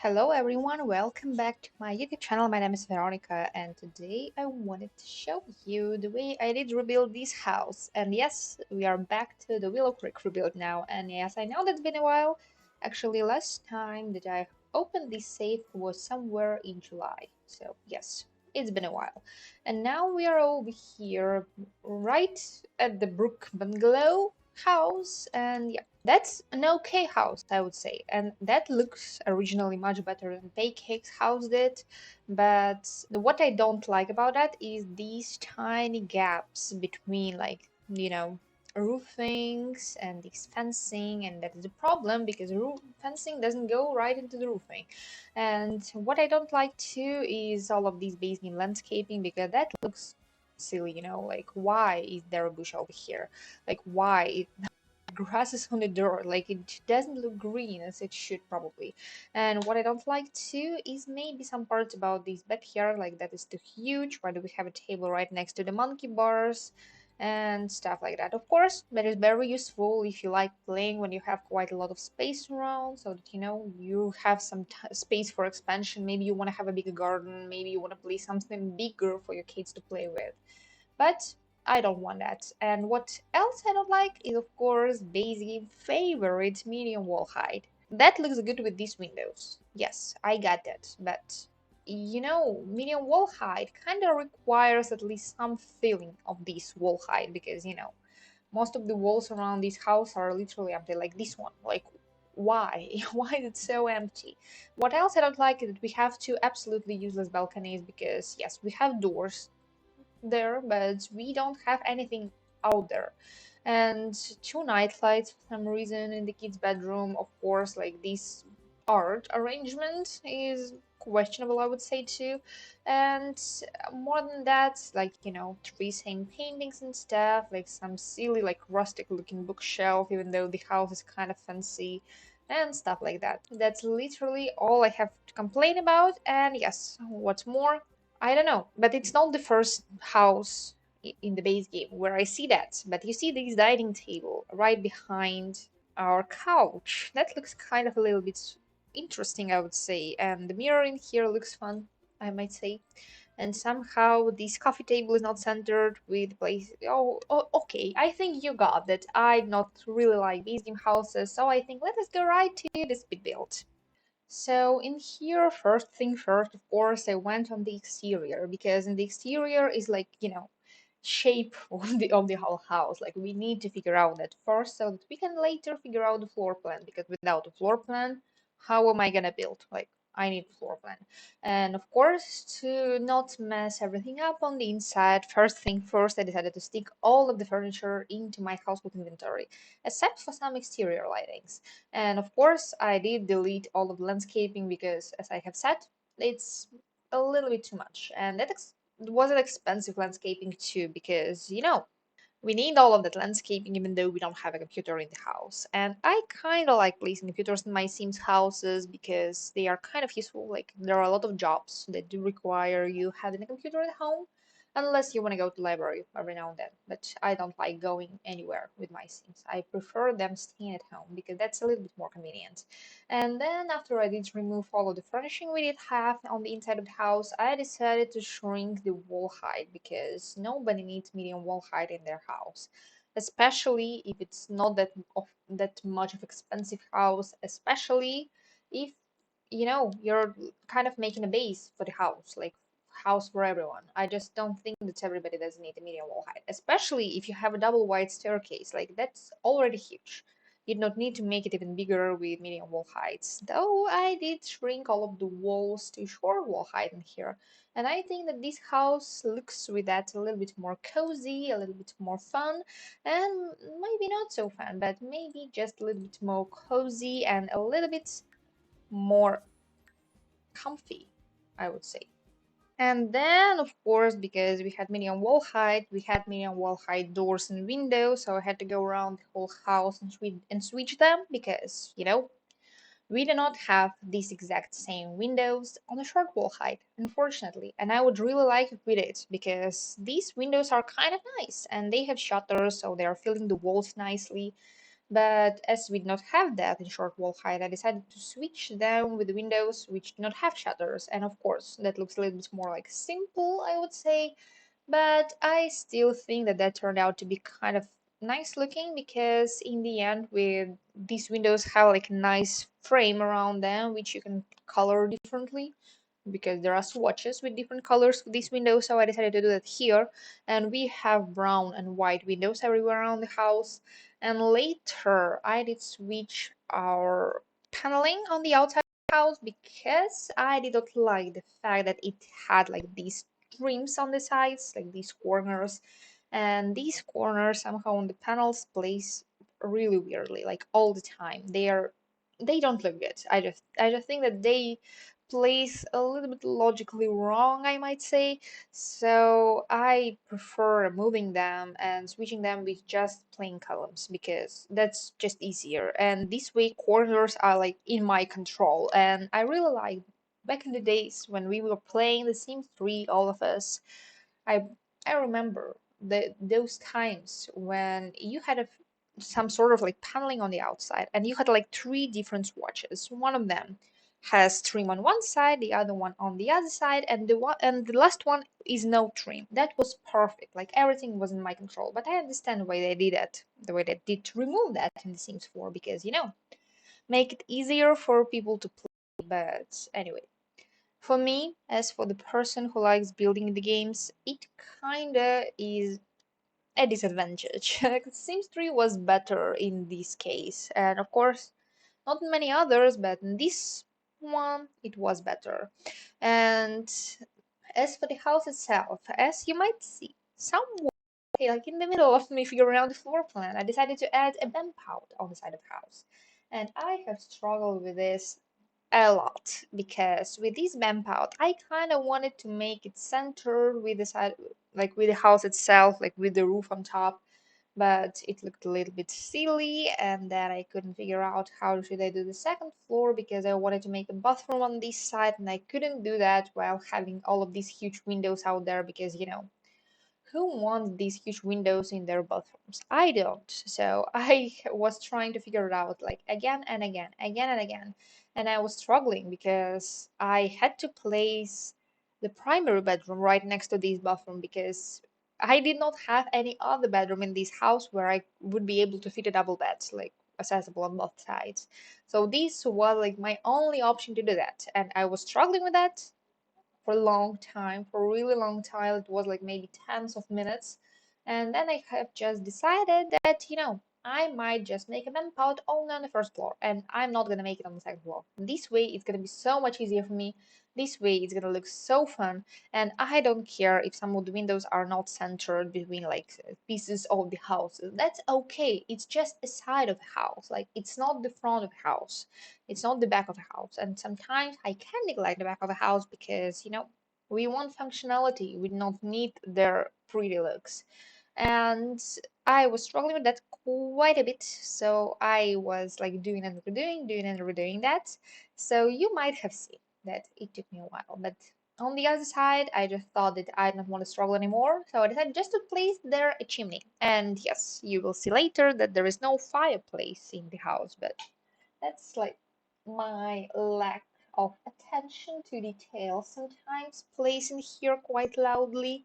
Hello everyone, welcome back to my YouTube channel. My name is Veronica and today I wanted to show you the way I did rebuild this house. And yes, we are back to the Willow Creek rebuild now. And yes, I know that's been a while. Actually, last time that I opened this safe was somewhere in July. So yes, it's been a while. And now we are over here right at the Brook Bungalow house, and yeah, that's an okay house, I would say, and that looks originally much better than Pancakes house did. But what I don't like about that is these tiny gaps between, like, roofings and this fencing, and that is a problem because roof fencing doesn't go right into the roofing. And what I don't like too is all of these basement landscaping because that looks silly, like why is there a bush over here? Like why grass is on the door, like it doesn't look green as it should probably. And what I don't like too is maybe some parts about this bed here, like that is too huge. Why do we have a table right next to the monkey bars and stuff like that? Of course, that is very useful if you like playing when you have quite a lot of space around, so that you have some space for expansion. Maybe you want to have a bigger garden, maybe you want to play something bigger for your kids to play with. But I don't want that. And what else I don't like is, of course, basic favorite medium wall height. That looks good with these windows. Yes, I got that. But medium wall height kind of requires at least some feeling of this wall height because most of the walls around this house are literally empty, like this one. Like, why? Why is it so empty? What else I don't like is that we have two absolutely useless balconies because, yes, we have doors there, but we don't have anything out there. And two night lights for some reason in the kids' bedroom. Of course, like this art arrangement is questionable, I would say too. And more than that, like three same paintings and stuff, like some silly, like rustic looking bookshelf, even though the house is kind of fancy. And stuff like that. That's literally all I have to complain about. And yes, what's more, I don't know, but it's not the first house in the base game where I see that. But you see this dining table right behind our couch. That looks kind of a little bit interesting, I would say. And the mirror in here looks fun, I might say. And somehow this coffee table is not centered with place. Oh, okay. I think you got that. I not really like base game houses, so I think let us go right to the speed build. So in here, first thing first, of course, I went on the exterior because in the exterior is like, shape of the whole house. Like we need to figure out that first so that we can later figure out the floor plan because without a floor plan, how am I gonna build? Like I need a floor plan. And of course, to not mess everything up on the inside, first thing first, I decided to stick all of the furniture into my household inventory, except for some exterior lightings. And of course, I did delete all of the landscaping because, as I have said, it's a little bit too much. And that was an expensive landscaping too, because, we need all of that landscaping even though we don't have a computer in the house. And I kind of like placing computers in my Sims houses because they are kind of useful. Like, there are a lot of jobs that do require you having a computer at home unless you want to go to the library every now and then. But I don't like going anywhere with my Sims. I prefer them staying at home because that's a little bit more convenient. And then after I did remove all of the furnishing we did have on the inside of the house, I decided to shrink the wall height because nobody needs medium wall height in their house. Especially if it's not that much of expensive house, especially if you're kind of making a base for the house, like house for everyone. I just don't think that everybody does need a medium wall height, especially if you have a double wide staircase. Like that's already huge. You don't need to make it even bigger with medium wall heights. Though I did shrink all of the walls to short wall height in here. And I think that this house looks with that a little bit more cozy, a little bit more fun, and maybe not so fun, but maybe just a little bit more cozy and a little bit more comfy, I would say. And then, of course, because we had medium wall height, we had medium wall height doors and windows, so I had to go around the whole house and switch them because, we do not have these exact same windows on a short wall height, unfortunately. And I would really like if we did because these windows are kind of nice and they have shutters, so they are filling the walls nicely. But as we did not have that in short wall height, I decided to switch them with the windows which do not have shutters. And of course, that looks a little bit more like simple, I would say. But I still think that that turned out to be kind of nice looking because in the end, with these windows have like a nice frame around them which you can color differently because there are swatches with different colors for these windows, so I decided to do that here. And we have brown and white windows everywhere around the house. And later I did switch our paneling on the outside of the house because I did not like the fact that it had like these trims on the sides, like these corners. And these corners somehow on the panels place really weirdly, like all the time. They don't look good. I just think that they place a little bit logically wrong, I might say. So I prefer removing them and switching them with just plain columns because that's just easier. And this way, corners are like in my control. And I really like back in the days when we were playing The Sims 3, all of us. I I remember those times when you had some sort of like paneling on the outside and you had like three different swatches. One of them has trim on one side, the other one on the other side, and the last one is no trim. That was perfect. Like everything was in my control. But I understand why they did that, the way they did to remove that in The Sims 4 because make it easier for people to play. But anyway, for me, as for the person who likes building the games, it kinda is a disadvantage. Sims 3 was better in this case, and of course, not many others, but in this one, it was better. And as for the house itself, as you might see, somewhere like in the middle of me figuring out the floor plan, I decided to add a bump out on the side of the house. And I have struggled with this a lot because with this bump out, I kind of wanted to make it centered with the side, like with the house itself, like with the roof on top, but it looked a little bit silly, and then I couldn't figure out how should I do the second floor because I wanted to make a bathroom on this side, and I couldn't do that while having all of these huge windows out there because who wants these huge windows in their bathrooms? I don't. So I was trying to figure it out like again and again, again and again. And I was struggling because I had to place the primary bedroom right next to this bathroom because I did not have any other bedroom in this house where I would be able to fit a double bed, like accessible on both sides. So this was like my only option to do that. And I was struggling with that for a long time, for a really long time. It was like maybe tens of minutes. And then I have just decided that, I might just make a bump out only on the first floor and I'm not gonna make it on the second floor. This way it's gonna be so much easier for me. This way it's gonna look so fun. And I don't care if some of the windows are not centered between like pieces of the house. That's okay. It's just a side of the house. Like it's not the front of the house. It's not the back of the house. And sometimes I can neglect the back of the house because, we want functionality. We don't need their pretty looks. And I was struggling with that quite a bit. So I was like doing and redoing that. So you might have seen that it took me a while. But on the other side, I just thought that I didn't want to struggle anymore. So I decided just to place there a chimney. And yes, you will see later that there is no fireplace in the house, but that's like my lack of attention to detail sometimes plays in here quite loudly,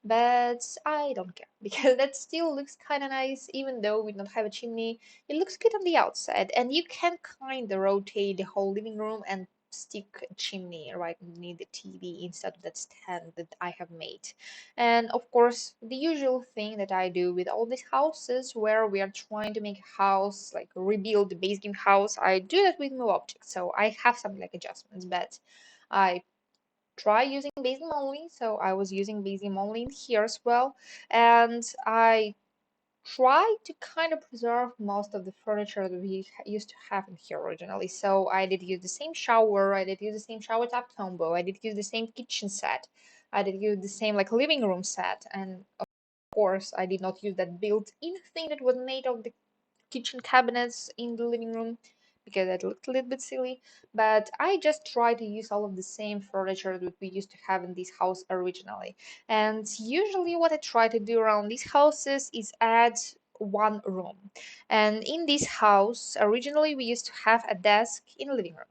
but I don't care because that still looks kind of nice even though we don't have a chimney. It looks good on the outside, and you can kind of rotate the whole living room and stick a chimney right underneath the TV instead of that stand that I have made. And of course, the usual thing that I do with all these houses where we are trying to make a house, like rebuild the base game house, I do that with new objects. So I have some like adjustments, but I try using Basegame only. So I was using Basegame only in here as well. And I try to kind of preserve most of the furniture that we used to have in here originally. So I did use the same shower, I did use the same shower top combo, I did use the same kitchen set, I did use the same like living room set, and of course I did not use that built-in thing that was made of the kitchen cabinets in the living room because that looked a little bit silly. But I just try to use all of the same furniture that we used to have in this house originally. And usually, what I try to do around these houses is add one room. And in this house, originally we used to have a desk in the living room.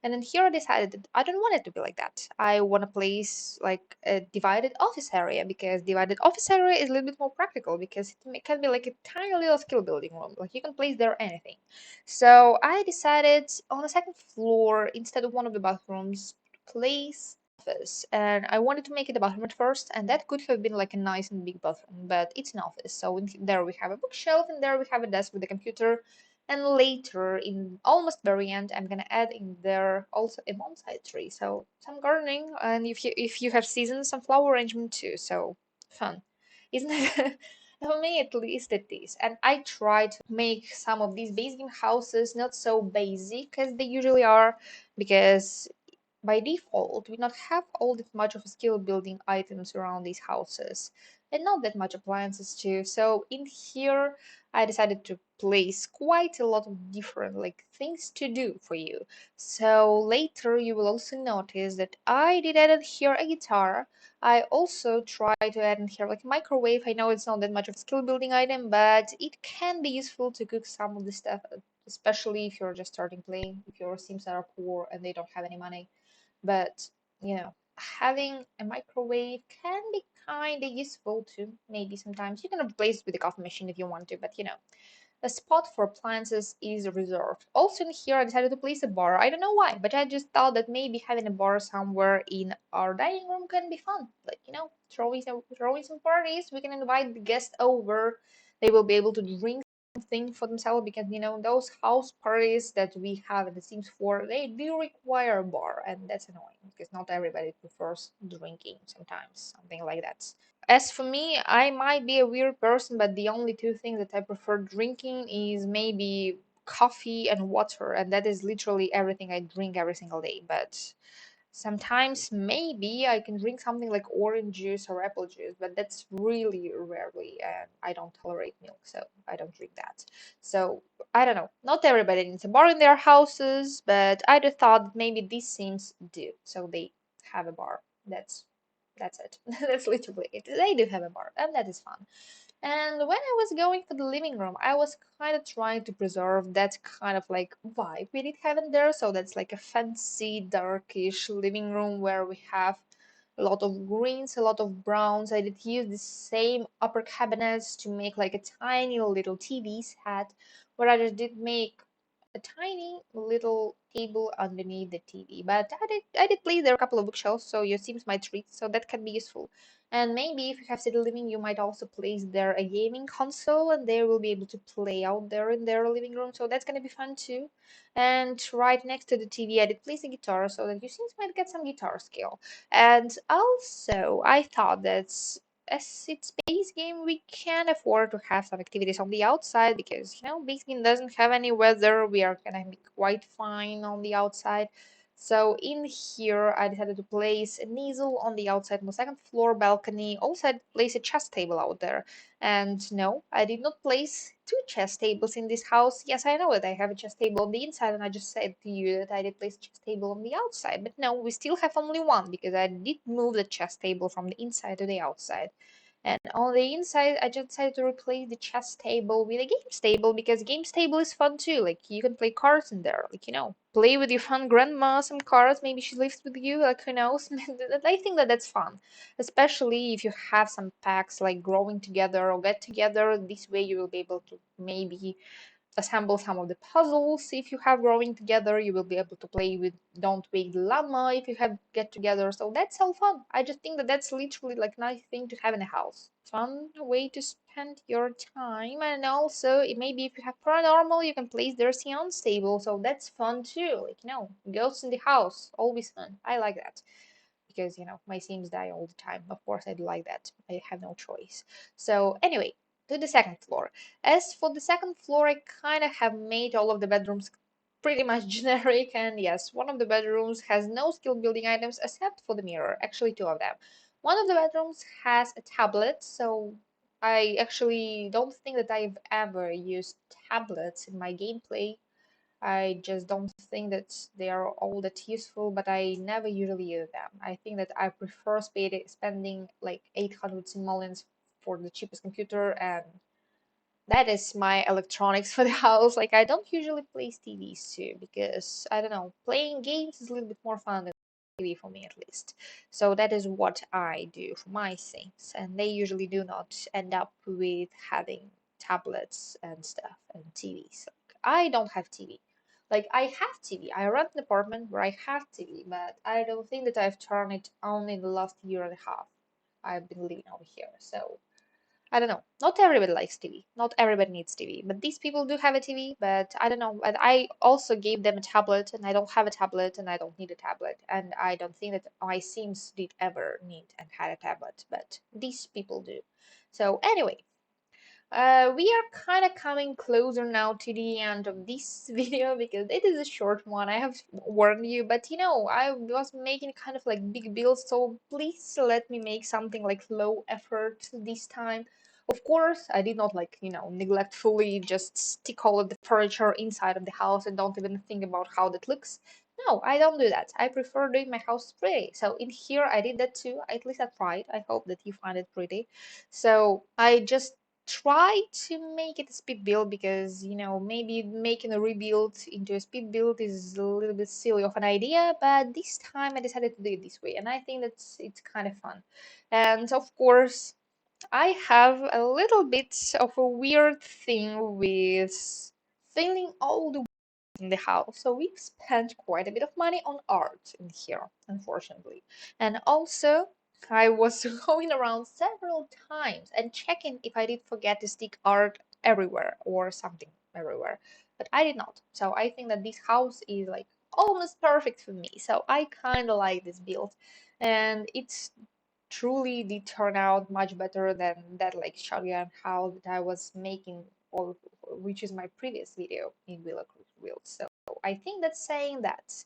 And then here I decided that I don't want it to be like that. I want a place like a divided office area because divided office area is a little bit more practical because can be like a tiny little skill building room. Like you can place there anything. So I decided on the second floor instead of one of the bathrooms, place office, and I wanted to make it a bathroom at first, and that could have been like a nice and big bathroom, but it's an office. So there we have a bookshelf, and there we have a desk with a computer. And later, in almost very end, I'm gonna add in there also a bonsai tree. So some gardening, and if you have seasons, some flower arrangement too. So fun, isn't it? For me, at least it is. And I try to make some of these base game houses not so basic as they usually are, because by default, we not have all that much of skill building items around these houses and not that much appliances too. So in here, I decided to place quite a lot of different like things to do for you. So later you will also notice that I did add in here a guitar. I also try to add in here like a microwave. I know it's not that much of a skill building item, but it can be useful to cook some of the stuff, especially if you're just starting playing, if your sims are poor and they don't have any money. But having a microwave can be kind of useful too. Maybe sometimes you can replace it with a coffee machine if you want to, but a spot for appliances is reserved. Also in here, I decided to place a bar. I don't know why, but I just thought that maybe having a bar somewhere in our dining room can be fun. Like, throwing some parties. We can invite the guests over. They will be able to drink something for themselves because, those house parties that we have in the Sims 4, they do require a bar. And that's annoying because not everybody prefers drinking sometimes, something like that. As for me, I might be a weird person, but the only two things that I prefer drinking is maybe coffee and water, and that is literally everything I drink every single day. But sometimes maybe I can drink something like orange juice or apple juice, but that's really rarely, and I don't tolerate milk, so I don't drink that. So I don't know. Not everybody needs a bar in their houses, but I just thought that maybe these Sims do, so they have a bar. That's it. That's literally it. They do have a bar, and that is fun. And when I was going for the living room, I was kind of trying to preserve that kind of like vibe we did have in there. So that's like a fancy, darkish living room where we have a lot of greens, a lot of browns. I did use the same upper cabinets to make like a tiny little TV set, where I just did make a tiny little table underneath the TV. But I did place there a couple of bookshelves, so your Sims might read, so that can be useful. And maybe if you have city living, you might also place there a gaming console, and they will be able to play out there in their living room. So that's gonna be fun too. And right next to the TV, I did place a guitar so that your Sims might get some guitar skill. And also, I thought that as it's base game, we can afford to have some activities on the outside because base game doesn't have any weather. We are gonna be quite fine on the outside. So in here, I decided to place an easel on the outside on the second floor balcony. Also, I place a chess table out there. And no, I did not place two chess tables in this house. Yes, I know that I have a chess table on the inside, and I just said to you that I did place a chess table on the outside. But no, we still have only one because I did move the chess table from the inside to the outside. And on the inside, I just decided to replace the chess table with a games table because games table is fun too. Like you can play cards in there, like play with your fun grandma some cards. Maybe she lives with you, like who knows? I think that that's fun, especially if you have some packs like growing together or get together. This way, you will be able to maybe assemble some of the puzzles. If you have growing together, you will be able to play with Don't Wake the Llama if you have get together. So that's all fun. I just think that that's literally like nice thing to have in a house. Fun way to spend your time, and also maybe if you have paranormal, you can place their seance table. So that's fun too. Like ghosts in the house, always fun. I like that because my Sims die all the time. Of course, I do like that. I have no choice. So anyway, to the second floor. As for the second floor, I kind of have made all of the bedrooms pretty much generic, and yes, one of the bedrooms has no skill building items except for the mirror. Actually, two of them. One of the bedrooms has a tablet, so I actually don't think that I've ever used tablets in my gameplay. I just don't think that they are all that useful, but I never usually use them. I think that I prefer spending like 800 simoleons for the cheapest computer, and That is my electronics for the house. Like I don't usually play TVs too because I don't know, playing games is a little bit more fun than TV for me at least. So that is what I do for my things, and they usually do not end up with having tablets and stuff and TVs. Like, I don't have TV. Like I have TV. I rent an apartment where I have TV, but I don't think that I've turned it on in the last year and a half. I've been living over here, so. I don't know. Not everybody likes TV. Not everybody needs TV. But these people do have a TV. But I don't know. But I also gave them a tablet, and I don't have a tablet, and I don't need a tablet. And I don't think that my Sims did ever need and had a tablet. But these people do. So anyway, we are kind of coming closer now to the end of this video because it is a short one. I have warned you, but you know, I was making kind of like big builds, so please let me make something like low effort this time. Of course, I did not like, you know, neglectfully just stick all of the furniture inside of the house and don't even think about how that looks. No, I don't do that. I prefer doing my house pretty. So in here, I did that too. At least I tried. I hope that you find it pretty. So I just try to make it a speed build because you know maybe making a rebuild into a speed build is a little bit silly of an idea, but this time I decided to do it this way and I think that's it's kind of fun. And of course I have a little bit of a weird thing with filling all the in the house. So we've spent quite a bit of money on art in here, unfortunately. And also, I was going around several times and checking if I did forget to stick art everywhere or something everywhere. But I did not. So I think that this house is like almost perfect for me. So I kind of like this build. And it's truly did turn out much better than that like shotgun house that I was making, or which is my previous video in Willow Creek. So I think that's saying that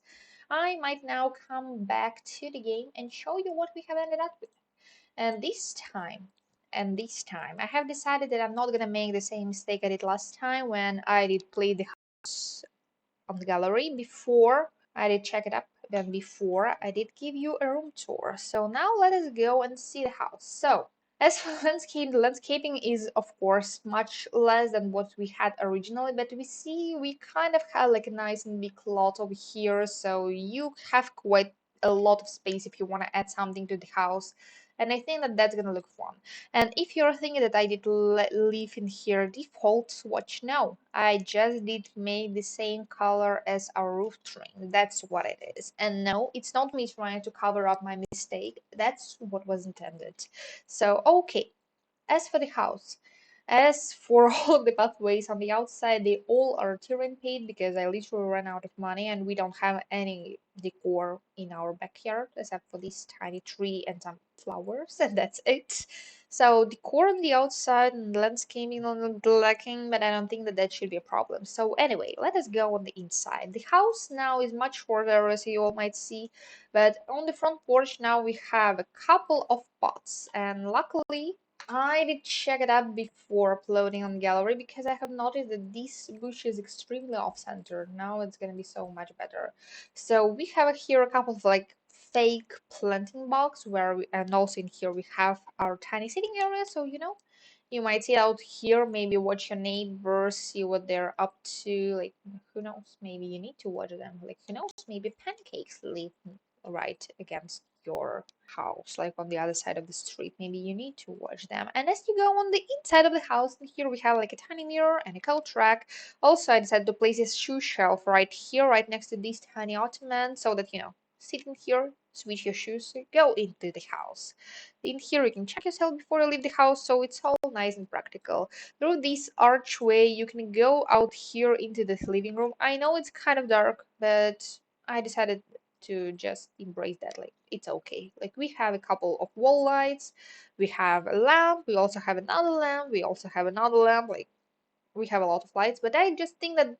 I might now come back to the game and show you what we have ended up with. And this time, I have decided that I'm not gonna make the same mistake I did last time when I did play the house on the gallery before I did check it up. Then before I did give you a room tour. So now let us go and see the house. So as for landscape, the landscaping is of course much less than what we had originally, but we see we kind of have like a nice and big lot over here, so you have quite a lot of space if you want to add something to the house. And I think that that's gonna look fun. And if you're thinking that I did leave in here default swatch, no, I just did make the same color as our roof trim. That's what it is. And no, it's not me trying to cover up my mistake. That's what was intended. So, okay, as for the house, as for all of the pathways on the outside, they all are terrain paid because I literally ran out of money and we don't have any decor in our backyard except for this tiny tree and some flowers, and that's it. So decor on the outside and landscaping on the lacking, but I don't think that that should be a problem. So anyway, let us go on the inside. The house now is much shorter, as you all might see, but on the front porch now we have a couple of pots, and luckily I did check it out before uploading on gallery because I have noticed that this bush is extremely off-center. Now it's gonna be so much better. So we have here a couple of like fake planting box where we, and also in here we have our tiny sitting area. So you know, you might sit out here, maybe watch your neighbors, see what they're up to. Like who knows? Maybe you need to watch them. Like who knows? Maybe pancakes live right against your house, like on the other side of the street. Maybe you need to watch them. And as you go on the inside of the house, and here we have like a tiny mirror and a coat rack. Also, I decided to place a shoe shelf right here, right next to this tiny ottoman, so that you know, sitting here, switch your shoes, go into the house. In here, you can check yourself before you leave the house, so it's all nice and practical. Through this archway, you can go out here into the living room. I know it's kind of dark, but I decided to just embrace that. Like it's okay. Like we have a couple of wall lights, we have a lamp, we also have another lamp, we also have another lamp. Like we have a lot of lights, but I just think that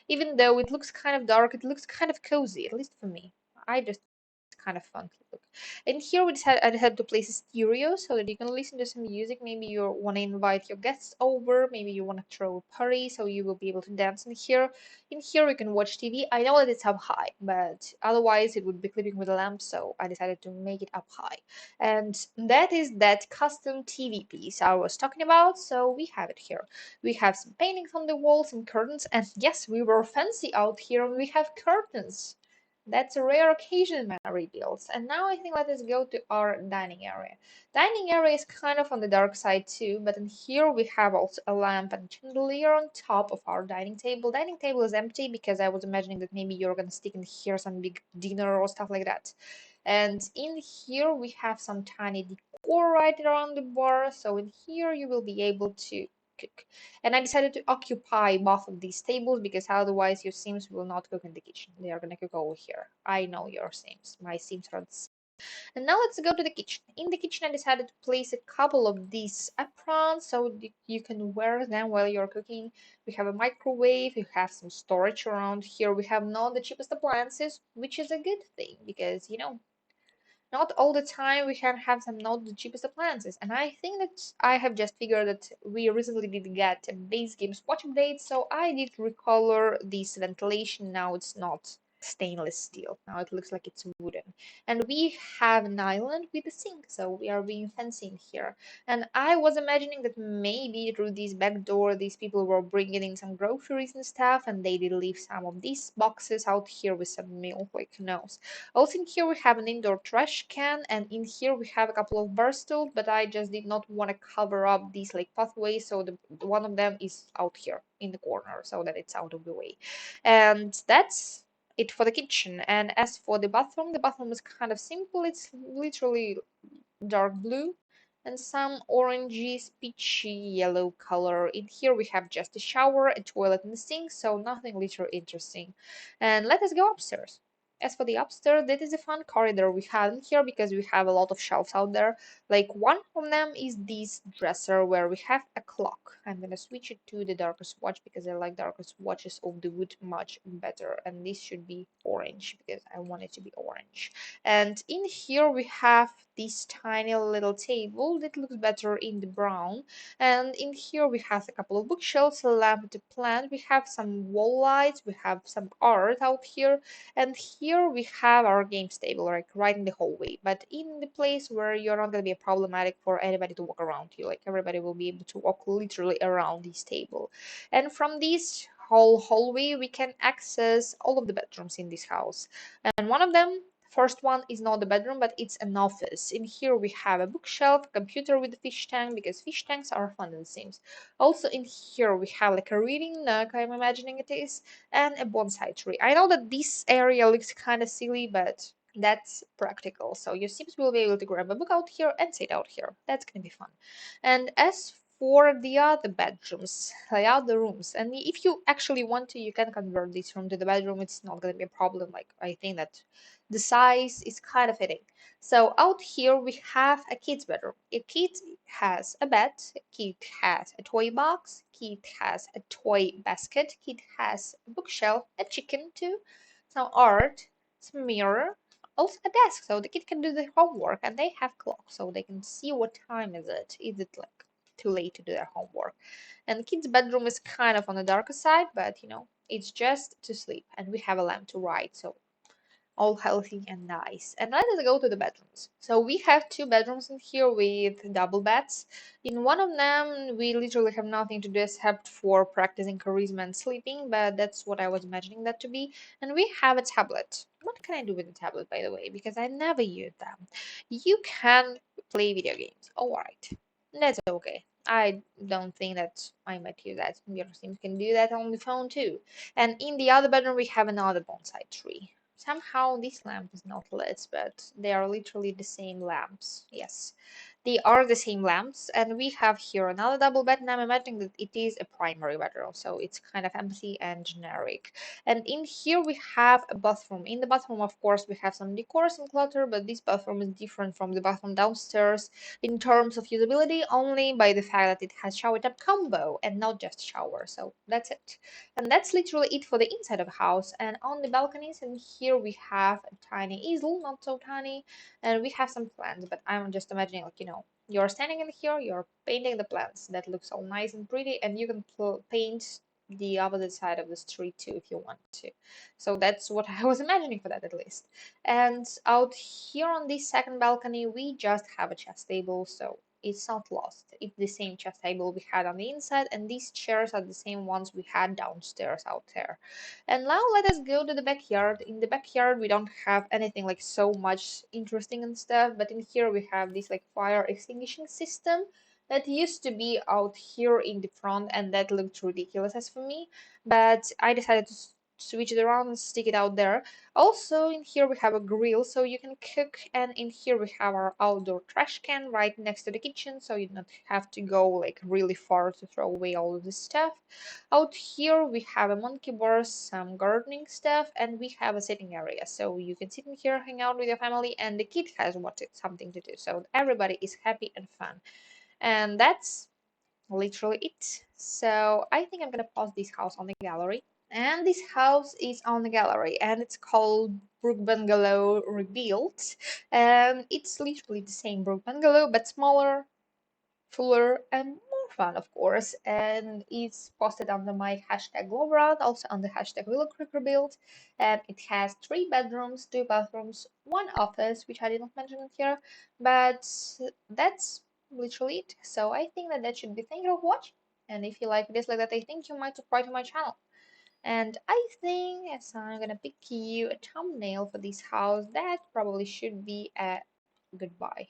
even though it looks kind of dark, it looks kind of cozy, at least for me. I just it's kind of fun to look. And here I decided to place a stereo so that you can listen to some music. Maybe you want to invite your guests over. Maybe you want to throw a party so you will be able to dance in here. In here you can watch TV. I know that it's up high, but otherwise it would be clipping with a lamp, so I decided to make it up high. And that is that custom TV piece I was talking about. So we have it here. We have some paintings on the walls and curtains, and yes, we were fancy out here and we have curtains. That's a rare occasion in my rebuilds. And now I think let us go to our dining area. Dining area is kind of on the dark side too, but in here we have also a lamp and chandelier on top of our dining table. Dining table is empty because I was imagining that maybe you're gonna stick in here some big dinner or stuff like that. And in here we have some tiny decor right around the bar. So in here you will be able to cook. And I decided to occupy both of these tables because otherwise your Sims will not cook in the kitchen. They are gonna cook over here. I know your Sims. My Sims are the same. And now let's go to the kitchen. In the kitchen, I decided to place a couple of these aprons so you can wear them while you're cooking. We have a microwave, we have some storage around here. We have not the cheapest appliances, which is a good thing because, not all the time we can have some not the cheapest appliances. And I think that I have just figured that we recently did get a base game swatch update, so I did recolor this ventilation. Now it's not stainless steel. Now it looks like it's wooden. And we have an island with a sink, so we are being fancy in here. And I was imagining that maybe through this back door these people were bringing in some groceries and stuff, and they did leave some of these boxes out here with some milk, like who knows. Also in here we have an indoor trash can, and in here we have a couple of bar stools, but I just did not want to cover up these like pathways, so one of them is out here in the corner so that it's out of the way. And that's it for the kitchen. And as for the bathroom is kind of simple. It's literally dark blue and some orangey, peachy yellow color. In here we have just a shower, a toilet and a sink, so nothing literally interesting. And let us go upstairs. As for the upstairs, that is a fun corridor we have in here because we have a lot of shelves out there. Like one of them is this dresser where we have a clock. I'm gonna switch it to the darkest watch because I like darkest watches of the wood much better. And this should be orange because I want it to be orange. And in here we have this tiny little table that looks better in the brown. And in here we have a couple of bookshelves, a lamp to plant. We have some wall lights. We have some art out here. And here we have our games table, like right in the hallway, but in the place where you're not going to be problematic for anybody to walk around you. Like everybody will be able to walk literally around this table. And from this whole hallway, we can access all of the bedrooms in this house. And one of them, first one, is not the bedroom, but it's an office. In here we have a bookshelf, a computer with a fish tank, because fish tanks are fun in The Sims. Also in here we have like a reading nook, I'm imagining it is, and a bonsai tree. I know that this area looks kind of silly, but that's practical. So your Sims will be able to grab a book out here and sit out here. That's gonna be fun. And as for the other bedrooms, the other rooms, and if you actually want to, you can convert this room to the bedroom. It's not gonna be a problem. Like I think that the size is kind of fitting. So out here we have a kid's bedroom. A kid has a bed, a kid has a toy box, kid has a toy basket, kid has a bookshelf, a chicken too, some art, some mirror, also a desk so the kid can do the homework, and they have clocks so they can see what time is it. Is it like too late to do their homework? And the kid's bedroom is kind of on the darker side, but it's just to sleep, and we have a lamp to write, so all healthy and nice. And let us go to the bedrooms. So we have two bedrooms in here with double beds. In one of them, we literally have nothing to do except for practicing charisma and sleeping, but that's what I was imagining that to be. And we have a tablet. What can I do with the tablet, by the way? Because I never use them. You can play video games. All right. That's okay. I don't think that I might use that. Your Sims can do that on the phone too. And in the other bedroom, we have another bonsai tree. Somehow this lamp is not lit, but they are literally the same lamps. Yes. They are the same lamps, and we have here another double bed, and I'm imagining that it is a primary bedroom, so it's kind of empty and generic. And in here we have a bathroom. In the bathroom, of course, we have some decor, some clutter, but this bathroom is different from the bathroom downstairs in terms of usability, only by the fact that it has shower tub combo and not just shower. So that's it. And that's literally it for the inside of the house. And on the balconies, and here we have a tiny easel, not so tiny, and we have some plants, but I'm just imagining, like, you're standing in here, you're painting the plants. That looks all nice and pretty, and you can paint the opposite side of the street too if you want to. So that's what I was imagining for that, at least. And out here on this second balcony, we just have a chess table, so it's not lost. It's the same chess table we had on the inside, and these chairs are the same ones we had downstairs out there. And now let us go to the backyard. In the backyard, we don't have anything like so much interesting and stuff, but in here we have this like fire extinguishing system that used to be out here in the front, and that looked ridiculous as for me, but I decided to switch it around and stick it out there. Also, in here we have a grill so you can cook, and in here we have our outdoor trash can right next to the kitchen, so you don't have to go like really far to throw away all of this stuff. Out here we have a monkey bars, some gardening stuff, and we have a sitting area. So you can sit in here, hang out with your family, and the kid has something to do. So everybody is happy and fun. And that's literally it. So I think I'm gonna pause this house on the gallery. And this house is on the gallery, and it's called Brook Bungalow Rebuilt. And it's literally the same Brook Bungalow, but smaller, fuller, and more fun, of course. And it's posted under my hashtag gloverunt, also on the hashtag willowcreekrebuild. And it has 3 bedrooms, 2 bathrooms, 1 office, which I didn't mention here. But that's literally it. So I think that that should be. Thank you for watching. And if you like this like that, I think you might subscribe to my channel. And I think as I'm gonna pick you a thumbnail for this house, that probably should be a goodbye.